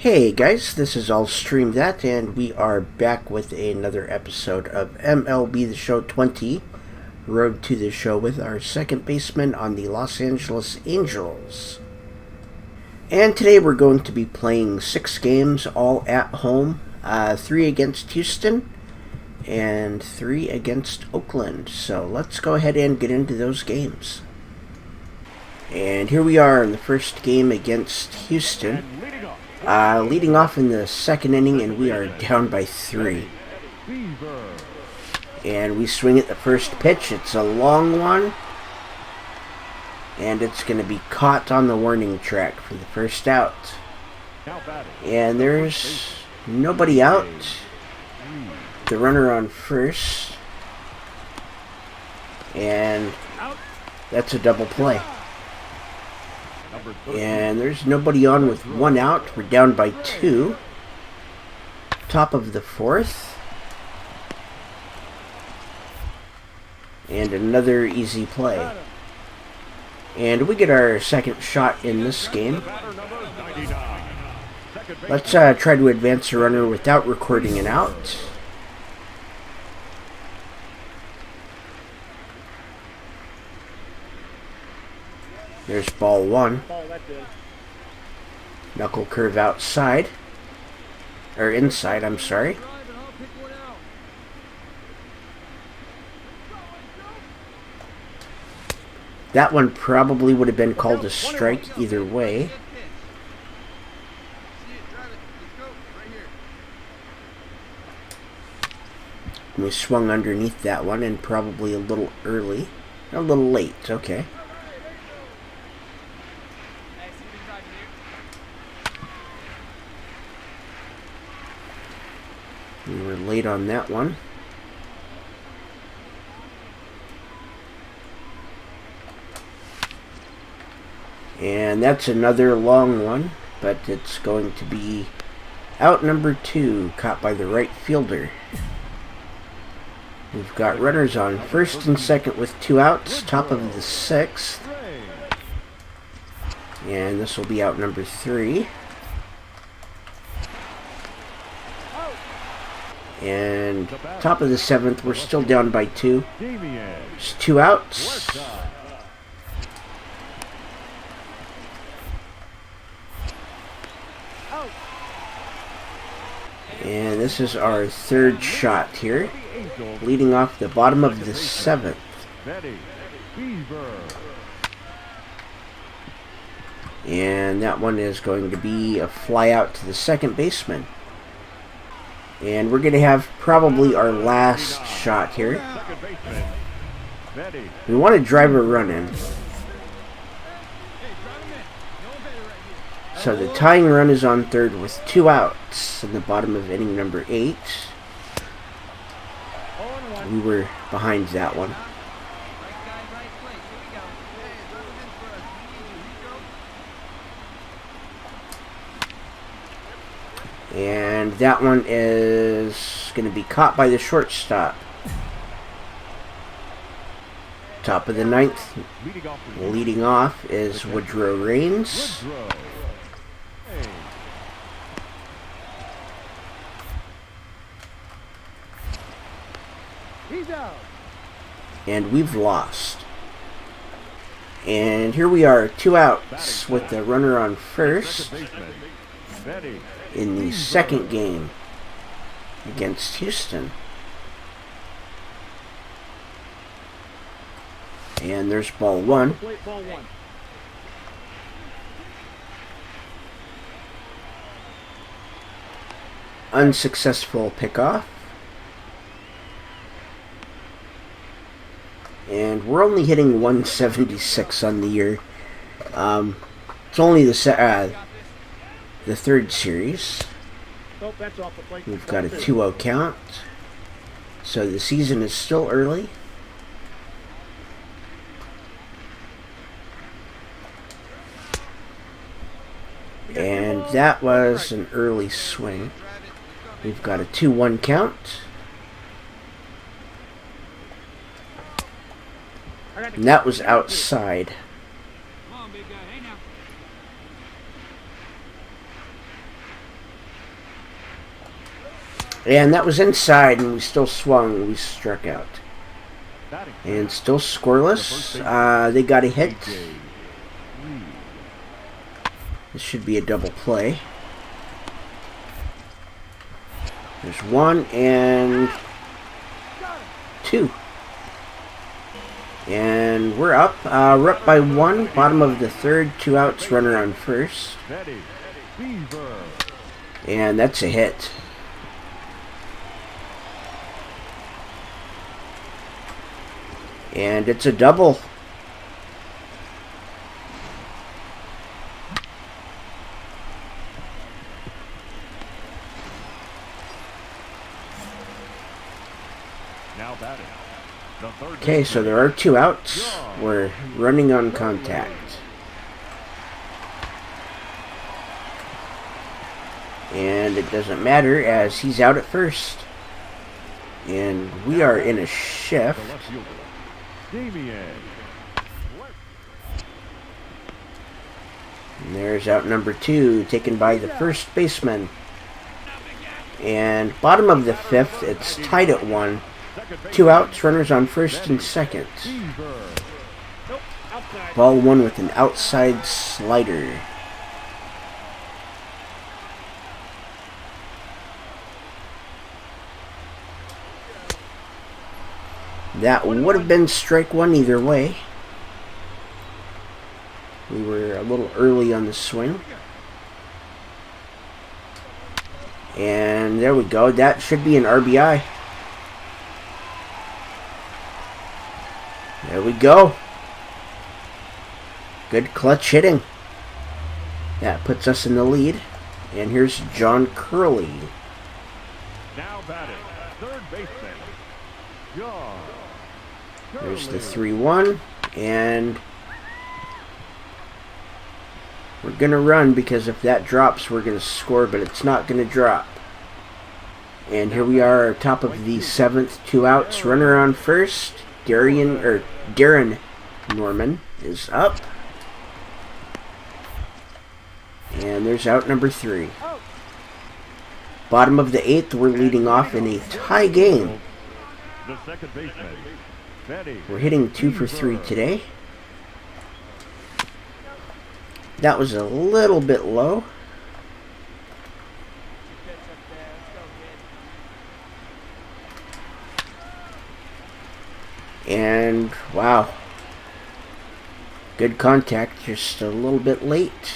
Hey guys, this is RttS, and we are back with another episode of MLB The Show 20, Road to the Show, with our second baseman on the Los Angeles Angels. And today we're going to be playing 6 games, all at home, 3 against Houston, and 3 against Oakland. So let's go ahead and get into those games. And here we are in the first game against Houston. Leading off in the second inning, and we are down by 3. And we swing at the first pitch. It's a long one, and it's going to be caught on the warning track for the first out. And there's nobody out. The runner on first, and that's a double play. And there's nobody on with 1 out. We're down by 2. Top of the 4th. And another easy play. And we get our second shot in this game. Let's try to advance a runner without recording an out. There's ball 1. Knuckle curve outside. Or inside, I'm sorry. That one probably would have been called a strike either way. And we swung underneath that one, and probably a little early. A little late, okay. We were late on that one. And that's another long one, but it's going to be out number 2, caught by the right fielder. We've got runners on first and second with 2 outs, top of the 6th. And this will be out number 3. And top of the 7th, we're still down by 2. There's 2 outs. And this is our 3rd shot here, leading off the bottom of the 7th. And that one is going to be a fly out to the second baseman. And we're going to have probably our last shot here. We want to drive a run in. So the tying run is on 3rd with 2 outs in the bottom of inning number 8. We were behind that one. And that one is going to be caught by the shortstop. Top of the 9th, leading off is Woodrow Reigns. And we've lost. And here we are, 2 outs with the runner on first in the second game against Houston. And there's ball 1. Unsuccessful pickoff. And we're only hitting 176 on the year. It's only the 3rd series. We've got a 2-0 count. So the season is still early. And that was an early swing. We've got a 2-1 count. And that was outside. And that was inside, and we still swung. We struck out. And still scoreless. They got a hit. This should be a double play. There's 1 and 2. And we're up. We're up by 1. Bottom of the 3rd. 2 outs. Runner on first. And that's a hit. And it's a double. Okay, so there are 2 outs. We're running on contact. And it doesn't matter as he's out at first. And we are in a shift. And there's out number 2, taken by the first baseman. And bottom of the 5th, it's tied at 1. 2 outs, runners on first and second. Ball 1 with an outside slider. That would have been strike 1 either way. We were a little early on the swing. And there we go. That should be an RBI. There we go. Good clutch hitting. That puts us in the lead. And here's John Curley. Now batting, third baseman, John. There's the 3-1. And we're going to run because if that drops, we're going to score, but it's not going to drop. And here we are, top of the 7th, 2 outs, runner on first. Darren Norman is up. And there's out number 3. Bottom of the 8th, we're leading off in a tie game. We're hitting 2 for 3 today. That was a little bit low. And wow, good contact, just a little bit late.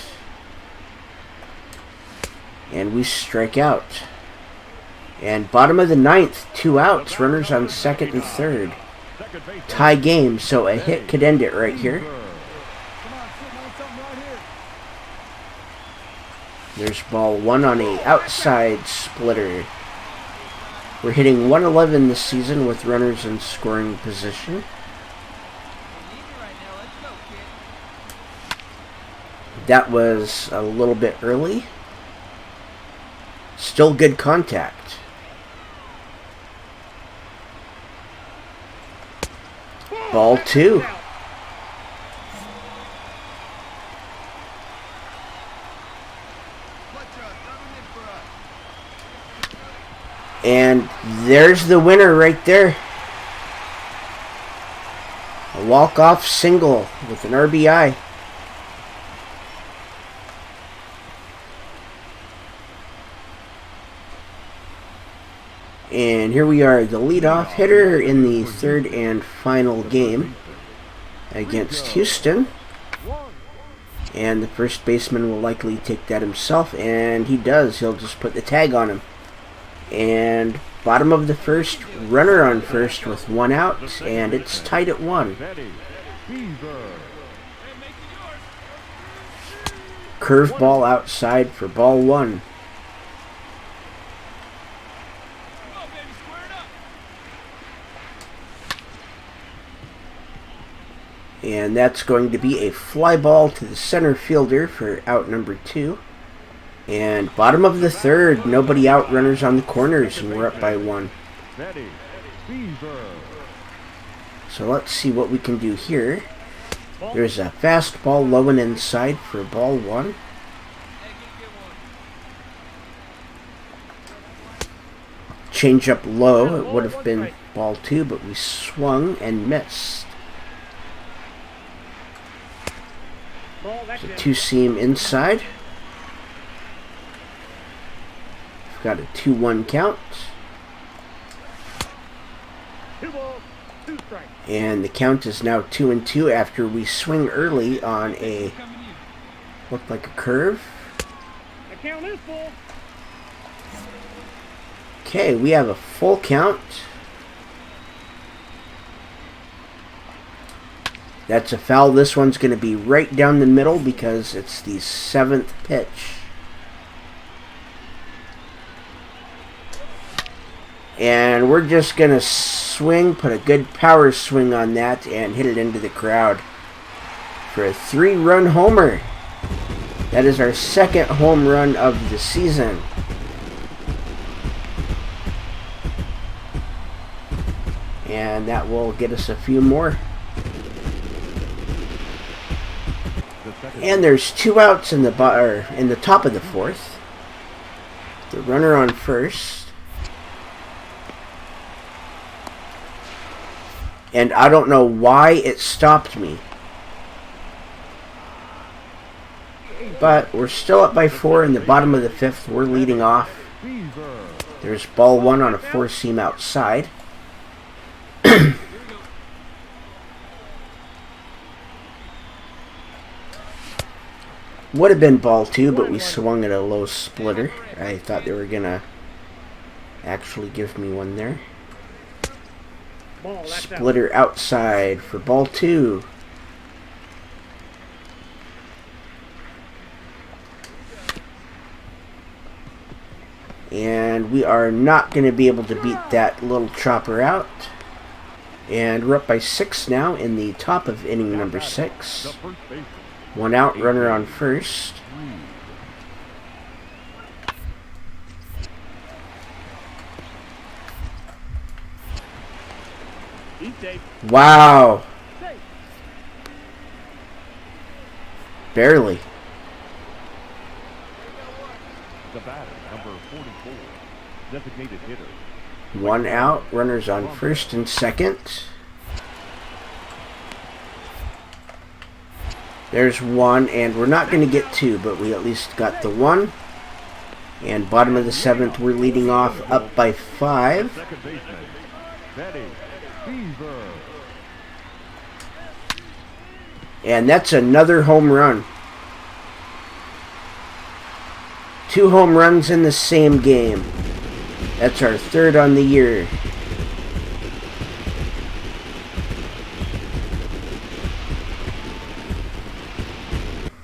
And we strike out. And bottom of the 9th, 2 outs, runners on second and third. Tie game, so a hit could end it right here. There's ball 1 on a outside splitter. We're hitting 111 this season with runners in scoring position. That was a little bit early. Still good contact. Ball 2. And there's the winner right there. A walk-off single with an RBI. And here we are, the leadoff hitter in the 3rd and final game against Houston. And the first baseman will likely take that himself, and he does. He'll just put the tag on him. And bottom of the 1st, runner on first with 1 out, and it's tied at 1. Curveball outside for ball 1. And that's going to be a fly ball to the center fielder for out number 2. And bottom of the 3rd, nobody out, runners on the corners, and we're up by 1. So let's see what we can do here. There's a fastball low and inside for ball 1. change up low. It would have been ball 2, but we swung and missed. It's a 2-seam inside. We've got a 2-1 count. And the count is now 2-2 after we swing early on a, looked like a curve. The count is full. Okay, we have a full count. That's a foul. This one's going to be right down the middle because it's the 7th pitch. And we're just going to swing, put a good power swing on that, and hit it into the crowd for a 3-run homer. That is our 2nd home run of the season. And that will get us a few more. And there's 2 outs in the top of the 4th. The runner on first. And I don't know why it stopped me. But we're still up by 4 in the bottom of the 5th. We're leading off. There's ball 1 on a 4-seam outside. Would have been ball 2, but we swung at a low splitter. I thought they were going to actually give me one there. Splitter outside for ball 2. And we are not going to be able to beat that little chopper out. And we're up by 6 now in the top of inning number 6. 1 out, runner on first. Wow. Barely. The batter, number 44, designated hitter. 1 out, runners on first and second. There's 1, and we're not going to get 2, but we at least got the 1. And bottom of the 7th, we're leading off up by 5. Second baseman, Betty Beaver. And that's another home run. 2 home runs in the same game. That's our 3rd on the year.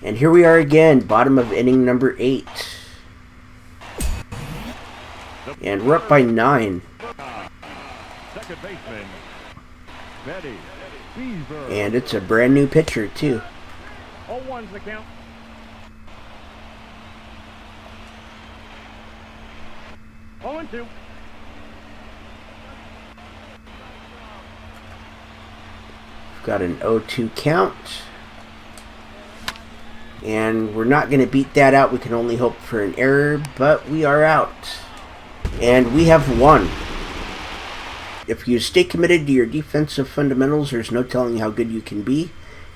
And here we are again, bottom of inning number 8. And we're up by 9. Second baseman, Betty Beaver. And it's a brand new pitcher, too. 0-1's the count. Oh, and 2. We've got an 0-2 count. And we're not going to beat that out. We can only hope for an error, but we are out. And we have won. If you stay committed to your defensive fundamentals, there's no telling how good you can be.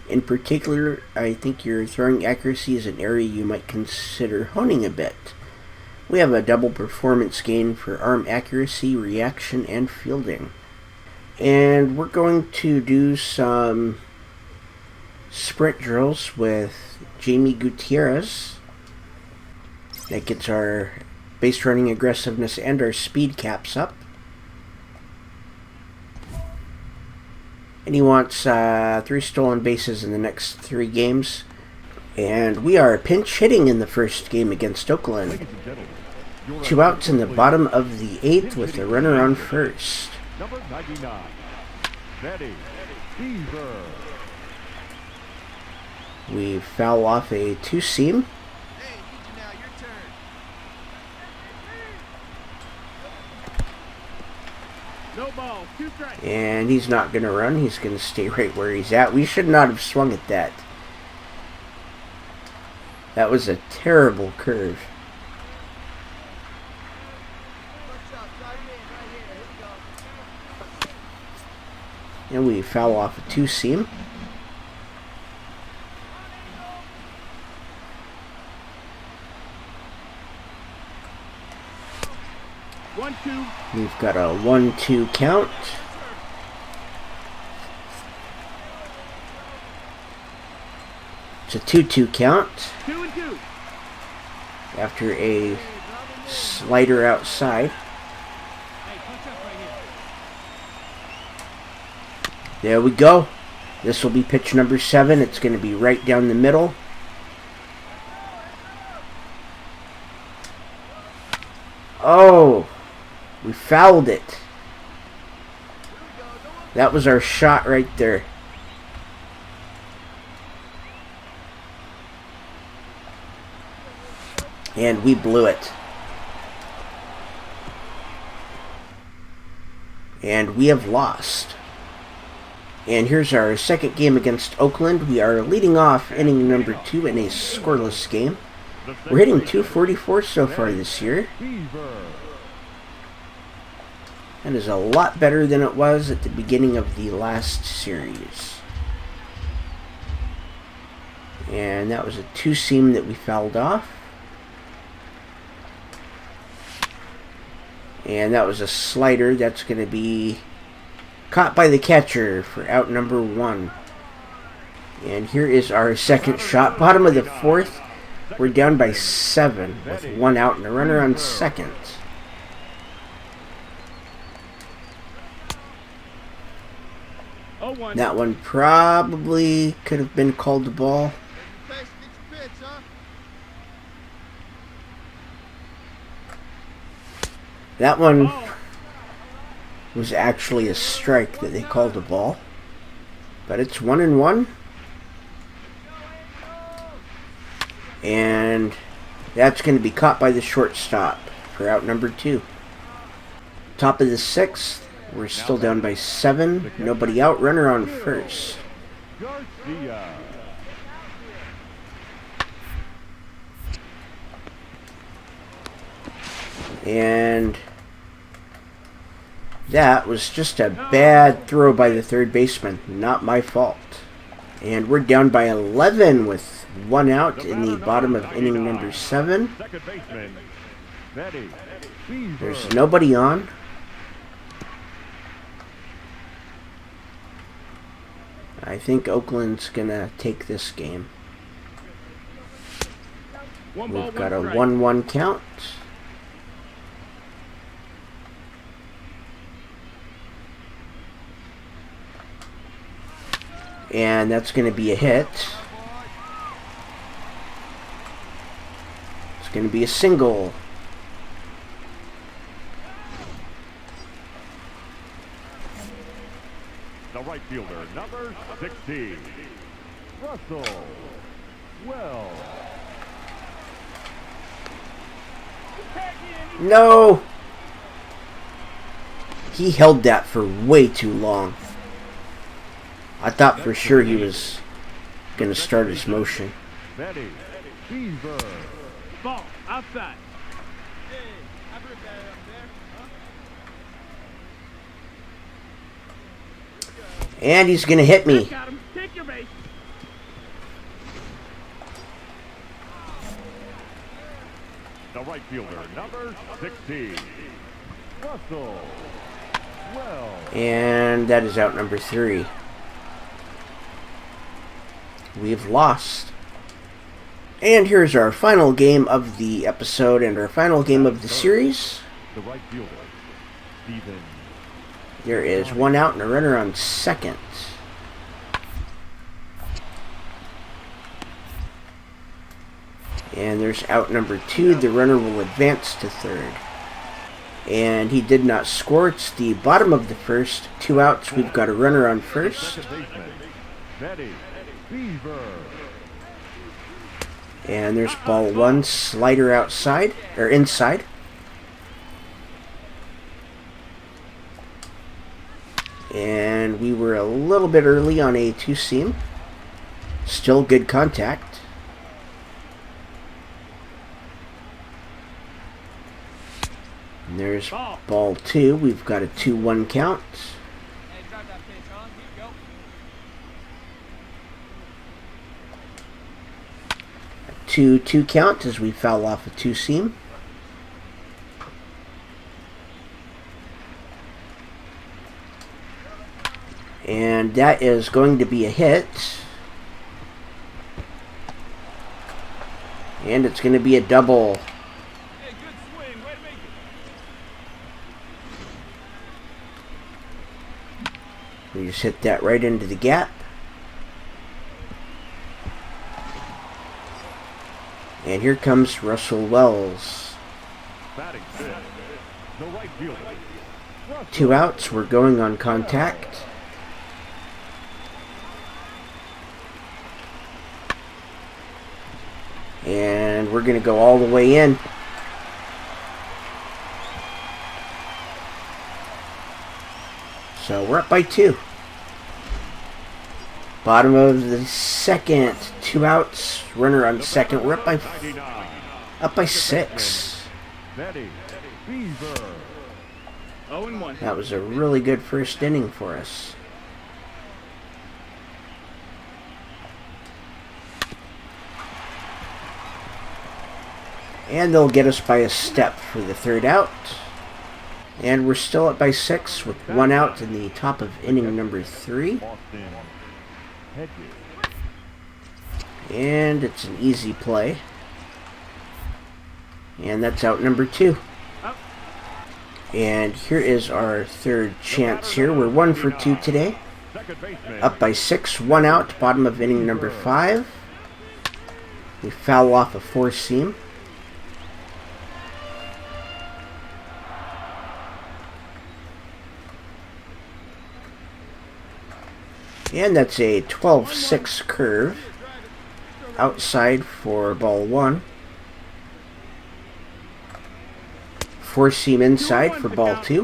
In particular, I think your throwing accuracy is an area you might consider honing a bit. We have a double performance gain for arm accuracy, reaction, and fielding. And we're going to do some sprint drills with Jamie Gutierrez. That gets our base running aggressiveness and our speed caps up. And he wants 3 stolen bases in the next 3 games. And we are pinch hitting in the first game against Oakland. 2 outs in the bottom of the 8th with a runner on first. Number 99, Betty Beaver. We foul off a 2-seam. No ball, 2 strikes. And he's not going to run. He's going to stay right where he's at. We should not have swung at that. That was a terrible curve. And we foul off a two-seam. We've got a 1-2 count. It's a 2-2 count. 2-2. After a slider outside. There we go. This will be pitch number 7. It's going to be right down the middle. Oh, we fouled it. That was our shot right there. And we blew it. And we have lost. And here's our second game against Oakland. We are leading off inning number 2 in a scoreless game. We're hitting .244 so far this year. That is a lot better than it was at the beginning of the last series. And that was a two-seam that we fouled off. And that was a slider. That's going to be caught by the catcher for out number 1. And here is our second shot. Bottom of the 4th. We're down by 7 with 1 out and a runner on second. That one probably could have been called a ball. That one was actually a strike that they called a ball. But it's 1-1. And that's going to be caught by the shortstop for out number 2. Top of the 6th. We're still down by 7. Nobody out. Runner on first. And that was just a bad throw by the third baseman. Not my fault. And we're down by 11 with 1 out in the bottom of inning number 7. There's nobody on. I think Oakland's going to take this game. We've got a 1-1 count. And that's going to be a hit. It's going to be a single. The right fielder, number 16, Russell Wells. No! He held that for way too long. I thought for sure he was going to start his motion. Ball, outside. And he's going to hit me. Got him. Take your base. The right fielder, number 16, Russell Wells. And that is out number 3. We've lost. And here's our final game of the episode and our final game of the series. The right fielder, Steven. There is 1 out and a runner on second. And there's out number 2. The runner will advance to third. And he did not score. It's the bottom of the first. 2 outs. We've got a runner on first. And there's ball 1. Slider outside, or inside. And we were a little bit early on a two-seam. Still good contact. And there's ball 2. We've got a 2-1 count. Hey, drive that pitch, huh? Here you go. 2-2 count as we foul off a 2-seam. And that is going to be a hit. And it's going to be a double. Hey, good swing. Way to make it. We just hit that right into the gap. And here comes Russell Wells. Batting fifth, the right fielder. 2 outs. We're going on contact. And we're going to go all the way in. So we're up by 2. Bottom of the second. 2 outs. Runner on second. We're up by 6. Betty Beaver. 0-1. That was a really good first inning for us. And they'll get us by a step for the 3rd out. And we're still up by 6 with 1 out in the top of inning number 3. Austin Hedges. And it's an easy play. And that's out number 2. And here is our 3rd chance here. We're 1 for 2 today. Second baseman. Up by 6, 1 out, bottom of inning number 5. We foul off a 4-seam. And that's a 12-6 curve. Outside for ball 1. 4-seam inside for ball 2.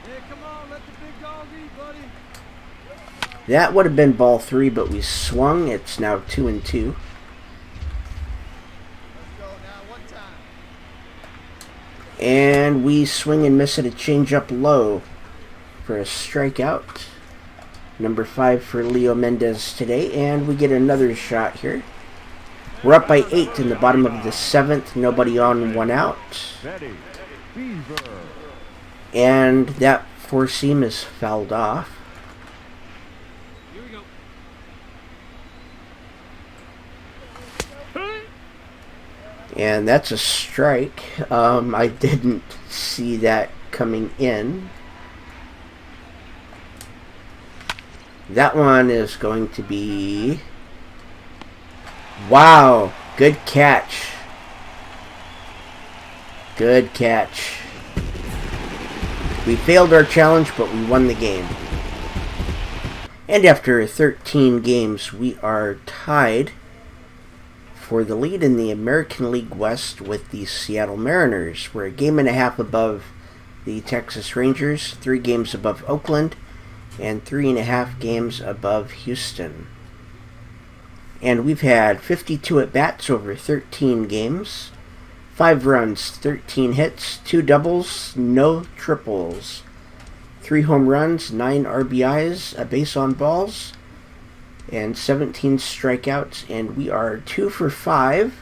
Hey, come on, let the big dog eat, buddy. That would have been ball 3, but we swung. It's now 2-2. Let's go now, one time. And we swing and miss at a changeup low for a strikeout. Number 5 for Leo Mendez today. And we get another shot here. We're up by 8 in the bottom of the 7th. Nobody on, 1 out. Betty Beaver. And that 4-seam is fouled off. Here we go. And that's a strike. I didn't see that coming in. That one is going to be... Wow! Good catch. Good catch. We failed our challenge, but we won the game. And after 13 games, we are tied for the lead in the American League West with the Seattle Mariners. We're a game and a half above the Texas Rangers, 3 games above Oakland, and 3.5 games above Houston. And we've had 52 at-bats over 13 games, 5 runs, 13 hits, 2 doubles, no triples, 3 home runs, 9 RBIs, a base on balls, and 17 strikeouts. And we are 2 for 5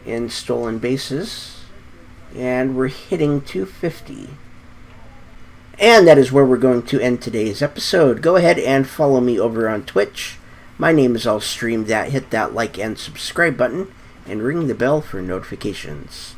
in stolen bases, and we're hitting .250. And that is where we're going to end today's episode. Go ahead and follow me over on Twitch. My name is I'll Stream That. Hit that like and subscribe button and ring the bell for notifications.